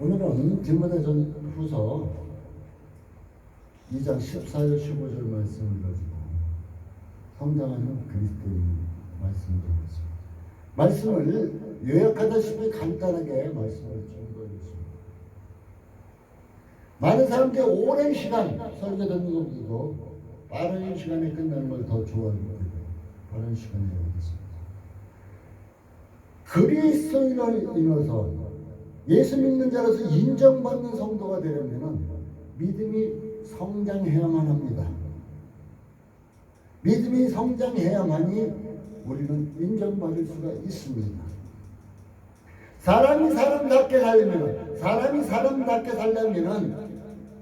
오늘은 디모데전후서 2장 14절 15절 말씀을 가지고 성장하는 그리스도인 말씀을 드리겠습니다. 말씀을 요약하다시피 간단하게 말씀을 전도하겠습니다. 많은 사람들이 오랜 시간 설교 듣는 것보다도 빠른 시간에 끝나는 걸 더 좋아합니다. 빠른 시간에 하겠습니다. 그리스도인을 인해서 예수 믿는 자로서 인정받는 성도가 되려면 믿음이 성장해야만 합니다. 믿음이 성장해야만이 우리는 인정받을 수가 있습니다. 사람이 사람답게 살려면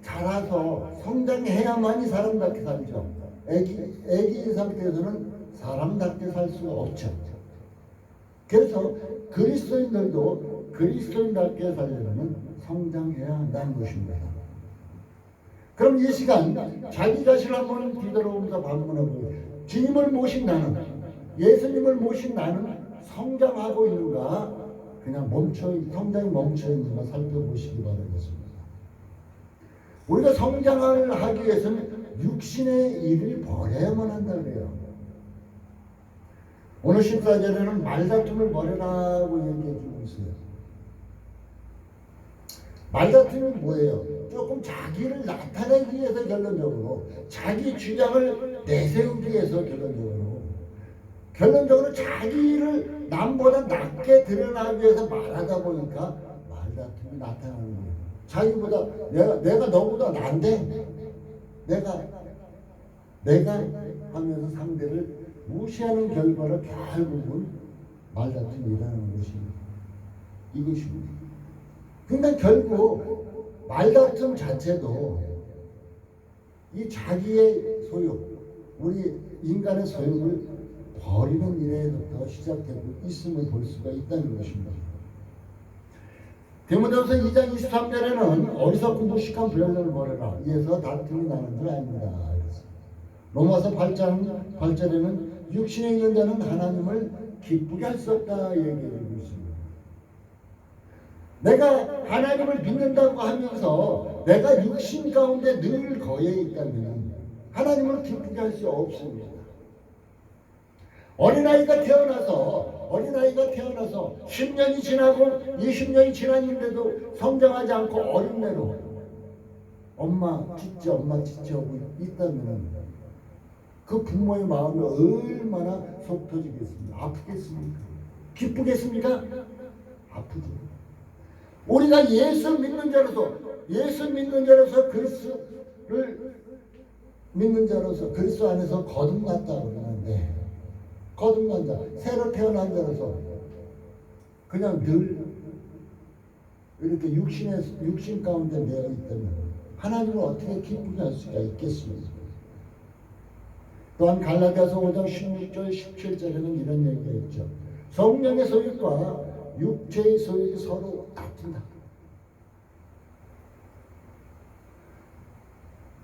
자라서 성장해야만이 사람답게 살죠. 애기인 상태에서는 사람답게 살 수가 없죠. 그래서 그리스도인들도 그리스도인답게 살려면 성장해야 한다는 것입니다. 그럼 이 시간 자기 자신을 한번 뒤돌아보면서 반문하고, 주님을 모신 나는, 예수님을 모신 나는 성장하고 있는가, 그냥 성장이 멈춰 있는가 살펴보시기 바라겠습니다. 우리가 성장을 하기 위해서는 육신의 일을 버려야만 한다 그래요. 오늘 14절에는 말다툼을 버려라고 얘기해주고 있어요. 말다툼이 뭐예요? 조금 자기를 나타내기 위해서, 결론적으로 자기 주장을 내세우기 위해서, 결론적으로 자기를 남보다 낮게 드러나기 위해서 말하다 보니까 말다툼이 나타나는 거예요. 자기보다 내가 너보다 난데 내가 하면서 상대를 무시하는 결과로 결국은 말다툼이 일어나는 것입니다. 이것입니다. 그러니까 결국 말다툼 자체도 이 자기의 소유, 우리 인간의 소유를 버리는 일에부터 시작되고 있음을 볼 수가 있다는 것입니다. 디모데후서 2장 23절에는 어리석고 무식한 변론을 버려라, 이에서 다툼이 나는 줄 압니다. 로마서 8절에는 육신에 있는 자는 하나님을 기쁘게 할 수 없다 얘기하고 있습니다. 내가 하나님을 믿는다고 하면서 내가 육신 가운데 늘 거해 있다면 하나님을 기쁘게 할 수 없습니다. 어린아이가 태어나서 10년이 지나고 20년이 지났는데도 성장하지 않고 어린애로 엄마 찢지 하고 있다면 그 부모의 마음이 얼마나 속 터지겠습니까? 아프겠습니까? 기쁘겠습니까? 아프죠. 우리가 예수 믿는 자로서 그리스도를 믿는 자로서 그리스도 안에서 거듭났다고 그러는데, 거듭난 자, 새로 태어난 자로서 그냥 늘 이렇게 육신 가운데 내어 있다면 하나님을 어떻게 기쁘게 할 수가 있겠습니까? 또한 갈라디아서 5장 16절 17절에는 이런 얘기가 있죠. 성령의 소유과 육체의 소유가 서로 다툰다.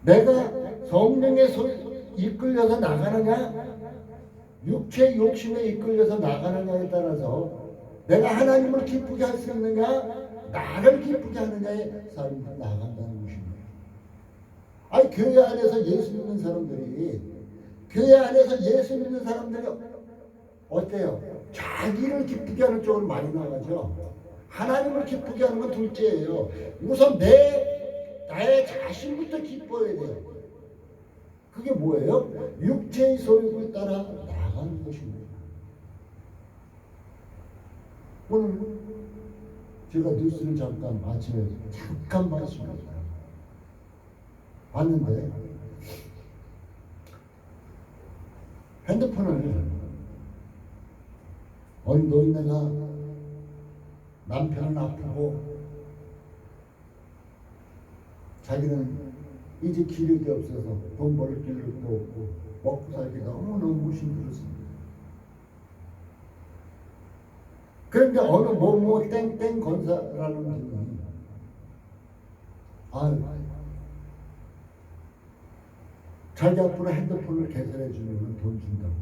내가 성령의 소유 이끌려서 나가느냐, 육체의 욕심에 이끌려서 나가느냐에 따라서 내가 하나님을 기쁘게 할 수 있느냐, 나를 기쁘게 하느냐에 삶이 나간다는 것입니다. 아니, 교회 안에서 예수 믿는 사람들이 어때요? 자기를 기쁘게 하는 쪽으로 많이 나가죠. 하나님을 기쁘게 하는 건 둘째예요. 우선 나의 자신부터 기뻐해야 돼요. 그게 뭐예요? 육체의 소유를 따라 나가는 것입니다. 오늘 제가 뉴스를 아침에 잠깐 봤습니다. 봤는데 핸드폰을 어느 노인네가, 남편은 아프고 자기는 이제 기력이 없어서 돈 벌 기력도 없고 먹고 살기 너무너무 힘들었습니다. 그런데 어느 땡땡 건사라는 분이 자기 앞으로 핸드폰을 개설해 주면 돈 준다고.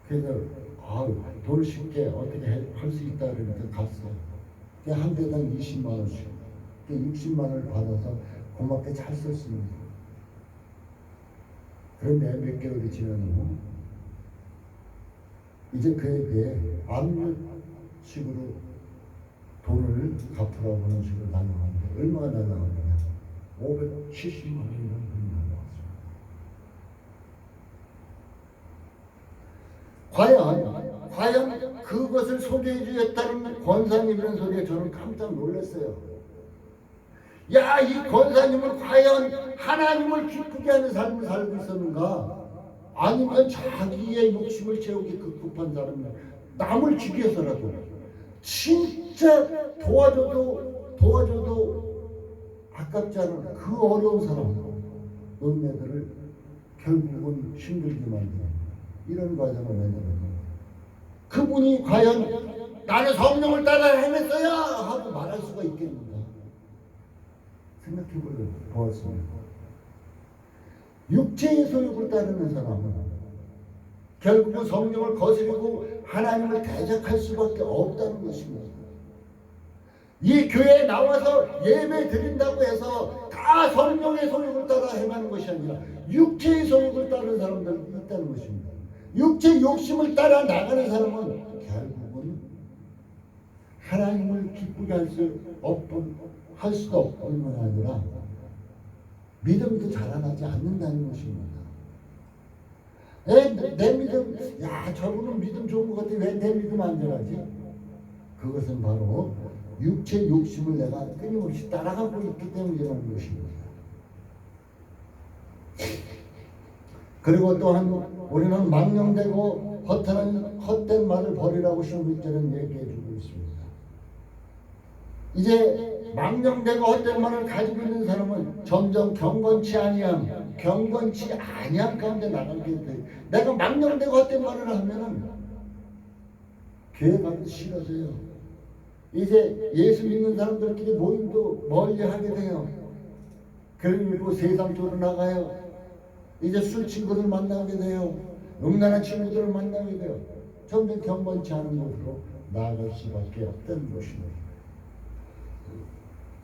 그래서 돈을 쉽게 어떻게 할 수 있다 그러니까 갔어. 한 대당 20만 원씩. 60만 원을 받아서 고맙게 잘 썼습니다. 그런데 몇 개월이 지난 후 이제 그에게 압류식으로 돈을 갚으라고 하는 식으로 날라가는데 얼마가 날라가느냐? 570만 원이라는 돈이 날라왔어요. 과연 그것을 소개해 주겠다는 권사님이라는 소리에 저는 깜짝 놀랐어요. 야, 이 권사님은 과연 하나님을 기쁘게 하는 삶을 살고 있었는가? 아니면 자기의 욕심을 채우기 급급한 사람이야. 남을 죽여서라도 진짜 도와줘도 아깝지 않은 그 어려운 사람, 너네들을 결국은 힘들게 만드는 이런 과정을 만드는 거예요. 그분이 과연 나는 성령을 따라 행했어야 하고 말할 수가 있겠는가? 생각해 보았습니다. 육체의 소욕을 따르는 사람은 결국은 성령을 거스르고 하나님을 대적할 수밖에 없다는 것입니다. 이 교회에 나와서 예배 드린다고 해서 다 성령의 소욕을 따라 행하는 것이 아니라 육체의 소욕을 따르는 사람들이 있다는 것입니다. 육체 욕심을 따라 나가는 사람은 결국은 하나님을 기쁘게 할 수도 없을 뿐만 아니라 믿음도 자라나지 않는다는 것입니다. 내 믿음, 저분은 믿음 좋은 것 같아. 왜 내 믿음 안 자라지? 그것은 바로 육체 욕심을 내가 끊임없이 따라가고 있기 때문이라는 것입니다. 그리고 또한 우리는 망령되고 헛된 말을 버리라고 16절은 얘기해주고 있습니다. 이제 망령되고 헛된 말을 가지고 있는 사람은 점점 경건치 아니함 가운데 나가게 돼. 내가 망령되고 헛된 말을 하면은 교회 가기 싫어져요. 이제 예수 믿는 사람들끼리 모임도 멀리 하게 돼요. 그리고 세상 쪽으로 나가요. 이제 술 친구들 만나게 돼요. 음란한 친구들을 만나게 돼요. 점점 경건치 않은 곳으로 나아갈 수밖에 없다는 것입니다.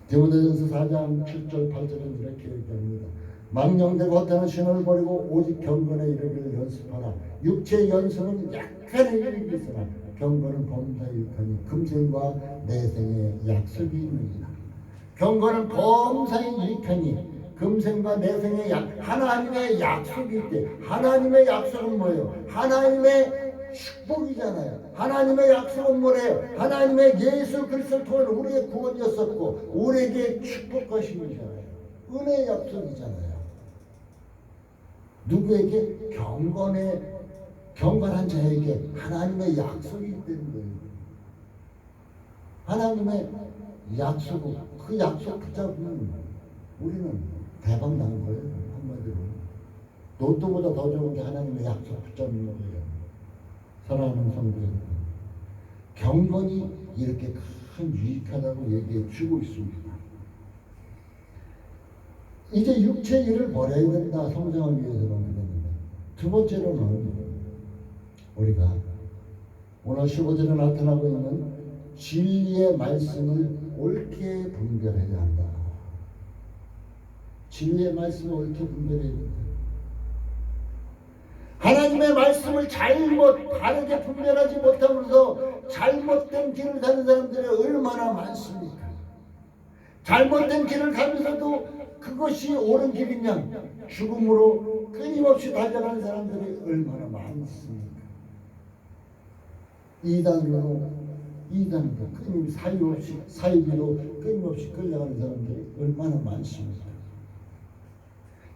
디모데전서 4장 7절 8절은 이렇게 얘기합니다. 망령되고 헛되는 신을 버리고 오직 경건에 이르기를 연습하라. 육체의 연습은 약간의 일이 있으나 경건은 범사에 일하니 금생과 내생의 약속이 있느니라. 경건은 범사에 일하니 금생과 내생의 하나님의 약속이 있대. 하나님의 약속은 뭐예요? 하나님의 축복이잖아요. 하나님의 약속은 뭐래요? 하나님의 예수 그리스도를 통해 우리의 구원이었었고 우리에게 축복하심이잖아요. 은혜의 약속이잖아요. 누구에게? 경건한 자에게 하나님의 약속이 있다는 거예요. 하나님의 약속은 그 약속 붙잡으면 우리는 대박 나는 거예요. 한마디로 로또보다 더 좋은 게 하나님의 약속 붙잡는 거예요. 사랑하는 성도 여러분, 경건이 이렇게 큰 유익하다고 얘기해 주고 있습니다. 이제 육체 일을 버려야 된다. 성장을 위해서는 그랬는데, 두 번째로는 우리가 오늘 15절에 나타나고 있는 진리의 말씀을 옳게 분별해야 한다. 진리의 말씀을 옳게 분별해야 된다. 하나님의 말씀을 바르게 분별하지 못하면서 잘못된 길을 가는 사람들이 얼마나 많습니까? 잘못된 길을 가면서도 그것이 옳은 길이냐? 죽음으로 끊임없이 달려가는 사람들이 얼마나 많습니까? 이단으로 끊임없이 사이비로 끊임없이 끌려가는 사람들이 얼마나 많습니까?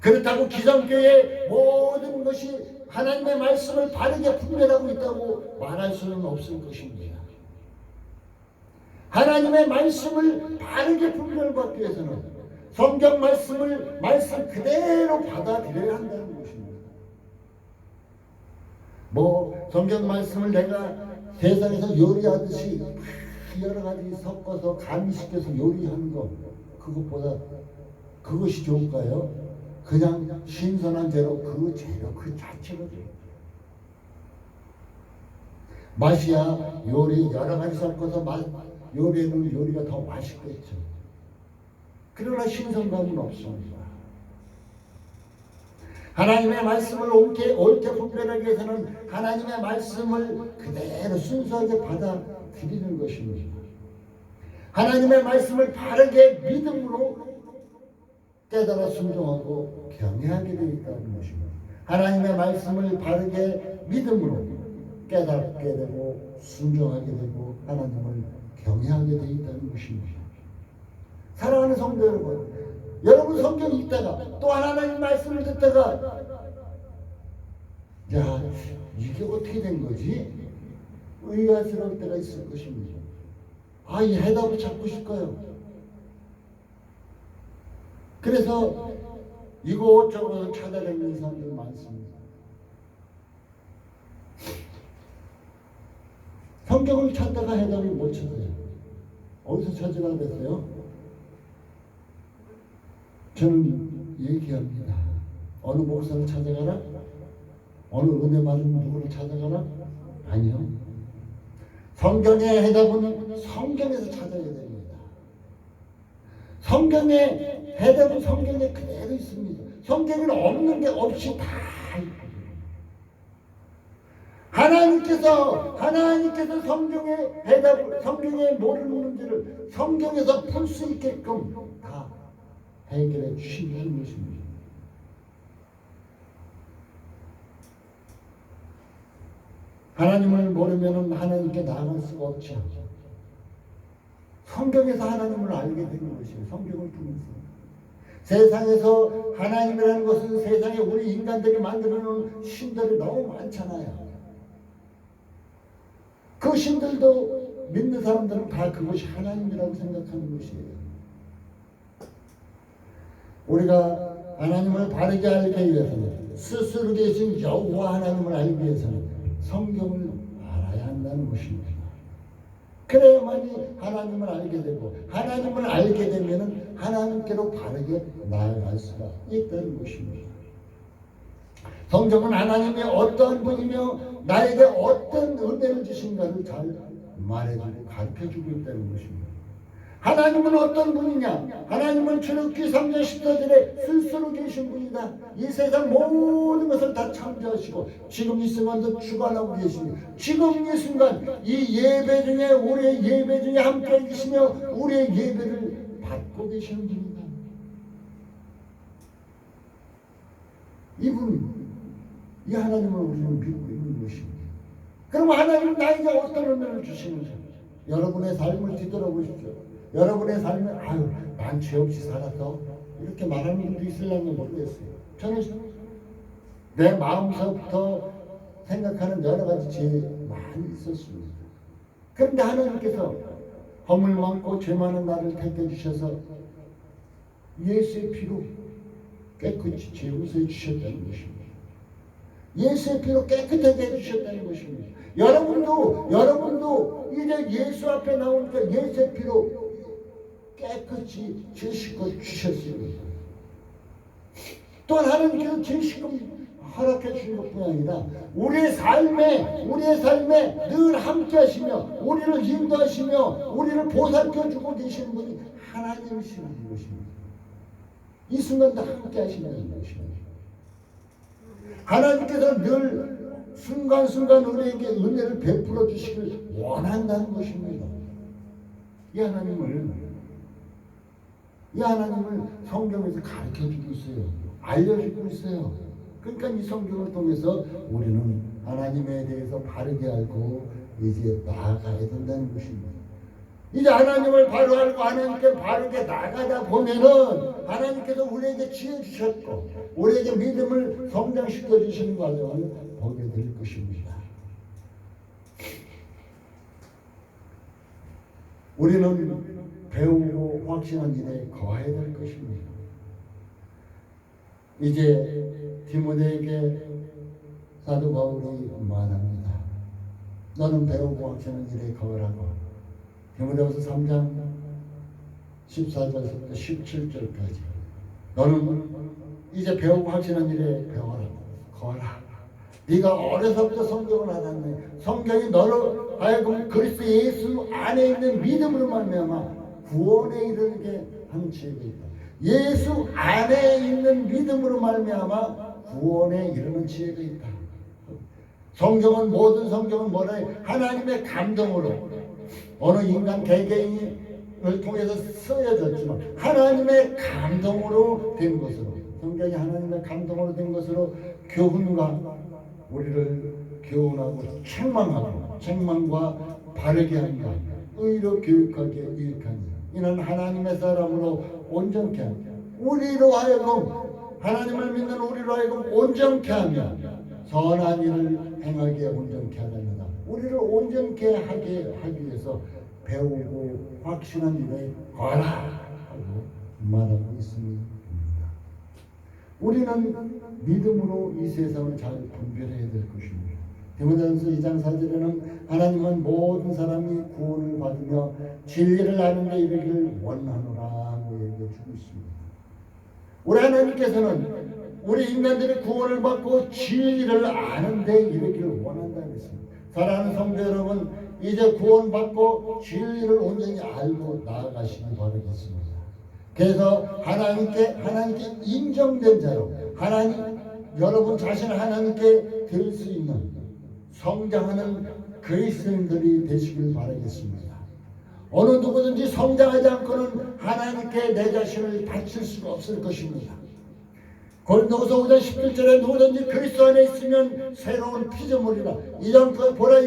그렇다고 기성교회의 모든 것이 하나님의 말씀을 바르게 분별하고 있다고 말할 수는 없을 것입니다. 하나님의 말씀을 바르게 분별받기 위해서는 성경 말씀 그대로 받아들여야 한다는 것입니다. 성경 말씀을 내가 세상에서 요리하듯이 여러 가지 섞어서 가미시켜서 요리하는 것, 그것이 좋을까요? 그냥 신선한 재료, 그 자체가 좋아요. 맛이야 요리 여러 가지 섞어서 요리해놓은 요리가 더 맛있겠죠. 그러나 신선감은 없습니다. 하나님의 말씀을 옳게 분별하기 위해서는 하나님의 말씀을 그대로 순수하게 받아들이는 것입니다. 하나님의 말씀을 바르게 믿음으로 깨달아 순종하고 경외하게 되어 있다는 것입니다. 하나님의 말씀을 바르게 믿음으로 깨닫게 되고 순종하게 되고 하나님을 경외하게 되어 있다는 것입니다. 사랑하는 성도 여러분, 여러분 성경 읽다가 또 하나님 말씀을 듣다가 야 이게 어떻게 된 거지? 의아스러울 때가 있을 것입니다. 이 해답을 찾고 싶어요. 그래서 이곳저곳 찾아다니는 사람들 많습니다. 성경을 찾다가 해답을 못 찾아요. 어디서 찾으라고 했어요? 저는 얘기합니다. 어느 목사를 찾아가라? 어느 은혜 받은 누구를 찾아가라? 아니요. 성경의 해답은 성경에서 찾아야 됩니다. 성경의 해답은 성경에 그대로 있습니다. 성경에는 없는 게 없이 다 있거든요. 하나님께서 성경의 해답을, 성경의 모르는 문제를 성경에서 풀 수 있게끔 다 해결해 주시는 것입니다. 하나님을 모르면 하나님께 나아갈 수가 없죠. 성경에서 하나님을 알게 되는 것이에요. 성경을 통해서. 세상에서 하나님이라는 것은 세상에 우리 인간들이 만들어 놓은 신들이 너무 많잖아요. 그 신들도 믿는 사람들은 다 그것이 하나님이라고 생각하는 것이에요. 우리가 하나님을 바르게 알기 위해서는, 스스로 계신 여호와 하나님을 알기 위해서는 성경을 알아야 한다는 것입니다. 그래야만이 하나님을 알게 되고, 하나님을 알게 되면 하나님께로 바르게 나아갈 수가 있다는 것입니다. 성경은 하나님이 어떠한 분이며 나에게 어떤 은혜를 주신가를 잘 말해주고 가르쳐주고 있다는 것입니다. 하나님은 어떤 분이냐? 하나님은 출애굽기 3장 14절에 스스로 계신 분이다. 이 세상 모든 것을 다 창조하시고 지금 이 순간도 주관하고 계십니다. 지금 이 순간 이 예배 중에, 우리의 예배 중에 함께 계시며 우리의 예배를 받고 계시는 분이다. 이 하나님을 우리는 믿고 있는 것입니다. 그럼 하나님은 나에게 어떤 은혜를 주시는지 여러분의 삶을 뒤돌아보십시오. 여러분의 삶에 난 죄 없이 살았어 이렇게 말하는 분도 있을랑지 모르겠어요. 저는 내 마음서부터 생각하는 여러 가지 죄 많이 있었습니다. 그런데 하나님께서 허물 많고 죄 많은 나를 택해 주셔서 예수의 피로 깨끗이 죄 용서해 주셨다는 것입니다. 예수의 피로 깨끗하게 해주셨다는 것입니다. 여러분도 이제 예수 앞에 나오니까 예수의 피로 깨끗이 죄 씻고 주셨습니다. 또한 하나님께서 죄 씻고 허락해 주신 것뿐 아니라 우리의 삶에 늘 함께 하시며 우리를 인도하시며 우리를 보살펴 주고 계시는 분이 하나님이시라는 것입니다. 이 순간도 함께 하시는 것입니다. 하나님께서 늘 순간순간 우리에게 은혜를 베풀어 주시길 원한다는 것입니다. 이 하나님을 성경에서 가르쳐주고 있어요. 알려주고 있어요. 그러니까 이 성경을 통해서 우리는 하나님에 대해서 바르게 알고 이제 나아가야 된다는 것입니다. 이제 하나님을 바로 알고 하나님께 바르게 나가다 보면은 하나님께서 우리에게 지혜 주셨고 우리에게 믿음을 성장시켜 주시는 과정을 보게 될 것입니다. 우리는 배우고 확신한 일에 거해야 될 것입니다. 이제 디모데에게 사도 바울이 말합니다. 너는 배우고 확신한 일에 거하라고. 디모데후서 3장 14절부터 17절까지 너는 이제 배우고 확신한 일에 배워라. 거하라. 네가 어려서부터 성경을 알았네. 성경이 너로 하여금 그리스도 예수 안에 있는 믿음으로 말미암아 구원에 이르게 하는 지혜가 있다. 예수 안에 있는 믿음으로 말미암아 구원에 이르는 지혜가 있다. 성경은 모든 성경은 뭐라 해? 하나님의 감동으로 어느 인간 개개인을 통해서 쓰여졌지만 하나님의 감동으로 된 것으로, 성경이 하나님의 감동으로 된 것으로 교훈과 우리를 교훈하고 책망과 바르게 한다. 의로 교육하게 유익하니 이는 하나님의 사람으로 온전케 하며 우리로 하여금 하나님을 믿는 우리로 하여금 온전케 하며 선한 일을 행하게 온전케 하려니라. 우리를 온전케 하기 위해서 배우고 확신한 일에 거라 하고 말하고 있습니다. 우리는 믿음으로 이 세상을 잘 분별해야 될 것입니다. 디모데전서 2장 4절에는 하나님은 모든 사람이 구원을 받으며 진리를 아는 데 이르기를 원하노라 하고 얘기해 주고 있습니다. 우리 하나님께서는 우리 인간들이 구원을 받고 진리를 아는 데 이르기를 원한다고 했습니다. 사랑하는 성도 여러분, 이제 구원받고 진리를 온전히 알고 나아가시기 바라겠습니다. 그래서 하나님께 인정된 자로 여러분 자신을 하나님께 드릴 수 있는 성장하는 그리스도인들이 되시길 바라겠습니다. 어느 누구든지 성장하지 않고는 하나님께 내 자신을 바칠 수가 없을 것입니다. 고린도후서 5장 17절에 누구든지 그리스도 안에 있으면 새로운 피조물이라. 이전 것 보라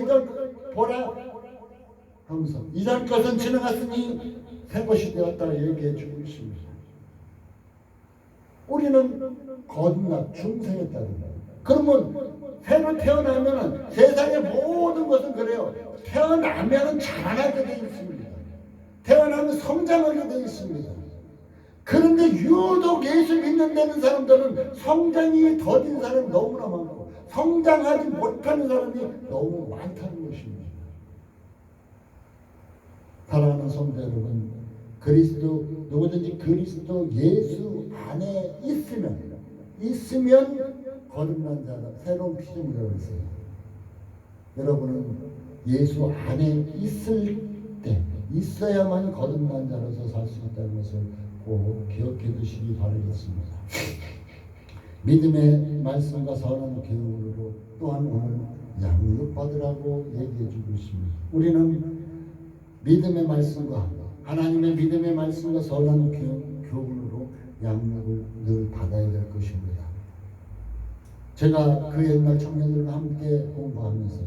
하면서 이전 것은 지나갔으니 새 것이 되었다 얘기해 주고 있습니다. 우리는 거듭나 중생에 따릅니다. 그러면 새로 태어나면은 세상의 모든 것은 그래요. 태어나면은 자라나게 되어 있습니다. 태어나면 성장하게 되어 있습니다. 그런데 유독 예수 믿는 데는 사람들은 성장이 더딘 사람이 너무나 많고 성장하지 못하는 사람이 너무 많다는 것입니다. 사랑하는 성도 여러분, 누구든지 그리스도 예수 안에 있으면 거듭난 자다. 새로운 피조물이라고 했어요. 여러분은 예수 안에 있어야만 거듭난 자로서 살 수 있다는 것을 꼭 기억해 두시기 바라겠습니다. 믿음의 말씀과 선한 교훈으로 또한 오늘 양육받으라고 얘기해 주고 있습니다. 우리는 믿음의 말씀과 하나님의 믿음의 말씀과 선한 교훈으로 양육을 늘 받아야 될 것입니다. 제가 그 옛날 청년들과 함께 공부하면서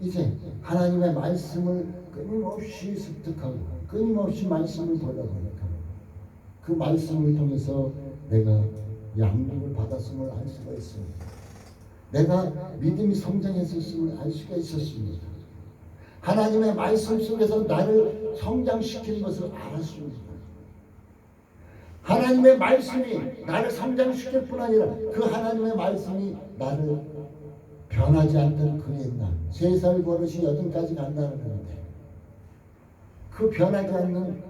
이제 하나님의 말씀을 끊임없이 습득하고 끊임없이 말씀을 보다 보니까 그 말씀을 통해서 내가 양육을 받았음을 알 수가 있습니다. 내가 믿음이 성장했었음을 알 수가 있었습니다. 하나님의 말씀 속에서 나를 성장시키는 것을 알았습니다. 하나님의 말씀이 나를 성장시킬 뿐 아니라 그 하나님의 말씀이 나를 변하지 않던 그 옛날 3살 버릇이 8까지 간다는 건데 그 변하지 않는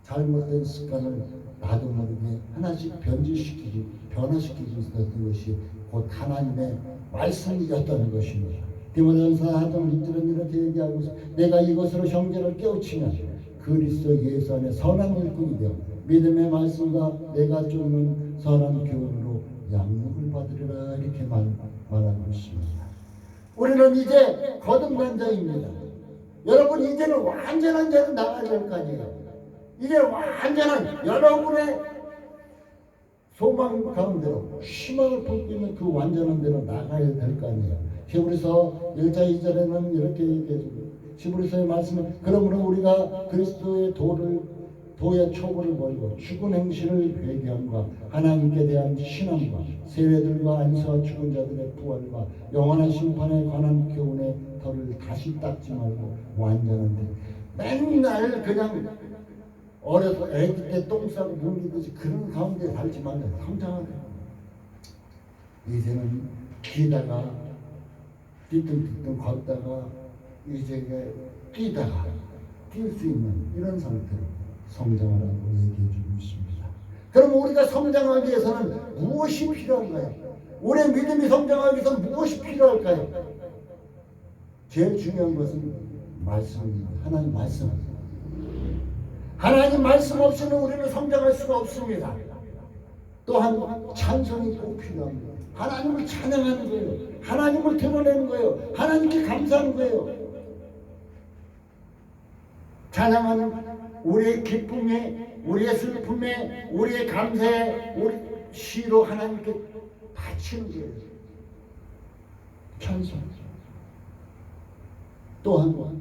잘못된 습관을 나도 모르게 하나씩 변화시키고 있었던 것이 곧 하나님의 말씀이었다는 것입니다. 디모데전서 4장 1절은 이렇게 얘기하고 있습니다. 내가 이것으로 형제를 깨우치면 그리스도 예수 안에 선한 일꾼이 되어 믿음의 말씀과 내가 쫓는 선한 교훈으로 양육을 받으리라 이렇게 말하고 있습니다. 우리는 이제 거듭난 자입니다. 여러분 이제는 완전한 자로 나가야 될 거 아니에요. 이제 완전한 여러분의 소망 가운데로 희망을 품고 있는 그 완전한 데로 나가야 될 거 아니에요. 히브리서 1장 2절에는 이렇게 얘기해줍니다. 히브리서의 말씀은 그러므로 우리가 그리스도의 도의 초보를 버리고 죽은 행실을 회개함과 하나님께 대한 신앙과 세례들과 안수와 죽은 자들의 부활과 영원한 심판에 관한 교훈의 털을 다시 닦지 말고 완전한 데 맨날 그냥 어려서 애기 때 똥 싸고 뭉기듯이 그런 가운데 살지 말고 성장하래. 이제는 기다가 뒤뚱뒤뚱 걷다가 이제 뛰다가 뛸 수 있는 이런 상태로 성장하라고 얘기해 주고 있습니다. 그럼 우리가 성장하기 위해서는 무엇이 필요한가요? 우리의 믿음이 성장하기 위해서 무엇이 필요할까요? 제일 중요한 것은 말씀입니다. 하나님 말씀. 하나님 말씀 없이는 우리는 성장할 수가 없습니다. 또한 찬송이 꼭 필요합니다. 하나님을 찬양하는 거예요. 하나님을 드러내는 거예요. 하나님께 감사하는 거예요. 찬양하는 우리의 기쁨에, 우리의 슬픔에, 우리의 감사에, 우리 시로 하나님께 바치는 거예요. 찬송. 또한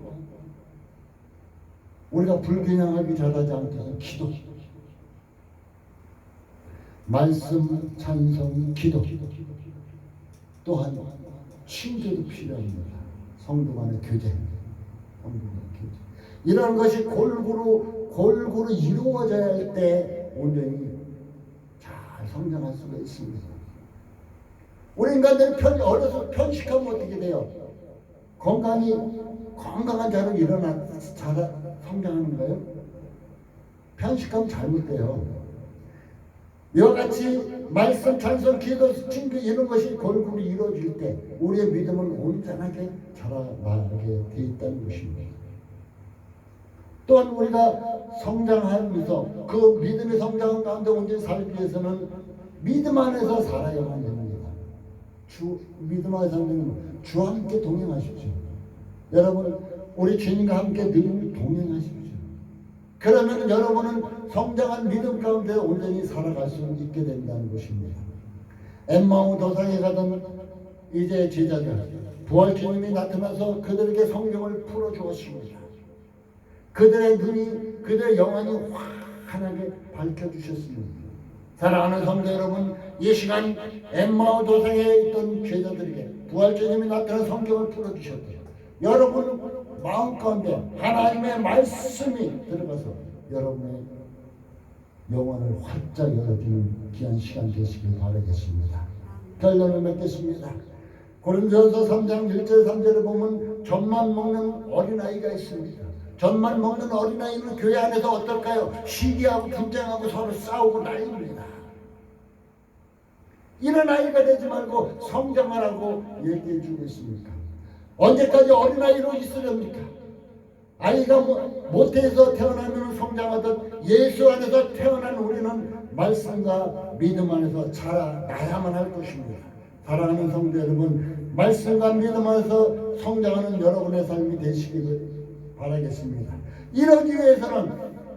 우리가 불균형하게 자라지 않게 하는 기도. 말씀, 찬송, 기도. 또한 친교도 필요합니다. 성도 간의 교제. 이런 것이 골고루 이루어져야 할 때 온전히 잘 성장할 수가 있습니다. 우리 인간들이 어려서 편식하면 어떻게 돼요? 건강한 자로 성장하는 거예요? 편식하면 잘못돼요. 이와 같이 말씀, 찬송, 기도, 친교 이런 것이 골고루 이루어질 때 우리의 믿음은 온전하게 자라나게 돼 있다는 것입니다. 또한 우리가 성장하면서 그 믿음의 성장 가운데 온전히 살기 위해서는 믿음 안에서 살아야만 됩니다. 믿음 안에서 살면 주와 함께 동행하십시오. 여러분, 우리 주님과 함께 늘 동행하십시오. 그러면 여러분은 성장한 믿음 가운데 온전히 살아갈 수 있게 된다는 것입니다. 엠마오 도상에 가던 이제 제자들, 부활 주님이 나타나서 그들에게 성경을 풀어주었습니다. 그들의 눈이, 그들의 영안이 환하게 밝혀주셨습니다. 사랑하는 성도 여러분, 이 시간 엠마오 도상에 있던 제자들에게 부활 주님이 나타나 성경을 풀어주셨대요. 여러분 마음 가운데 하나님의 말씀이 들어가서 여러분의 영혼을 활짝 열어주는 귀한 시간 되시길 바라겠습니다. 결론을 맺겠습니다. 고린도전서 3장 1절 3절에 보면 젖만 먹는 어린아이가 있습니다. 젖만 먹는 어린아이는 교회 안에서 어떨까요? 시기하고 분쟁하고 서로 싸우고 난립니다. 이런 아이가 되지 말고 성장하라고 얘기해 주고 있습니까? 언제까지 어린아이로 있으렵니까? 아이가 모태에서 태어나면 성장하듯 예수 안에서 태어난 우리는 말씀과 믿음 안에서 자라나야만 할 것입니다. 사랑하는 성도 여러분, 말씀과 믿음 안에서 성장하는 여러분의 삶이 되시기를 바라겠습니다. 이러기 위해서는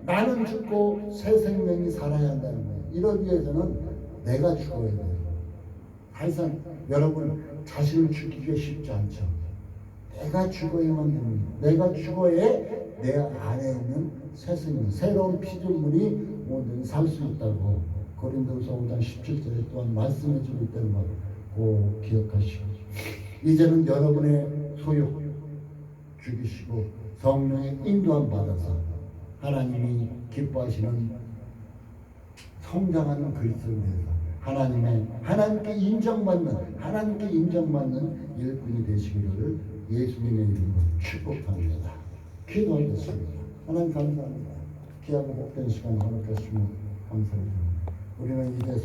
나는 죽고 새 생명이 살아야 한다는 거예요. 이러기 위해서는 내가 죽어야 돼요. 사실상 여러분 자신을 죽이기가 쉽지 않죠. 내가 죽어야만 됩니다. 내가 죽어야 내 안에 있는 새 생명, 새로운 피조물이 온전히 살 수 있다고 고린도서 5장 17절에 또한 말씀해 주고 있다는 걸 꼭 기억하시고, 이제는 여러분의 소욕 죽이시고 성령의 인도함 받아서 하나님이 기뻐하시는 성장하는 그리스도를 위해서 하나님께 인정받는 일꾼이 되시기를 예수님의 이름으로 축복합니다. 기도하겠습니다. 하나님 감사합니다. 귀하고 복된 시간 허락하시며 감사드립니다. 우리는 이제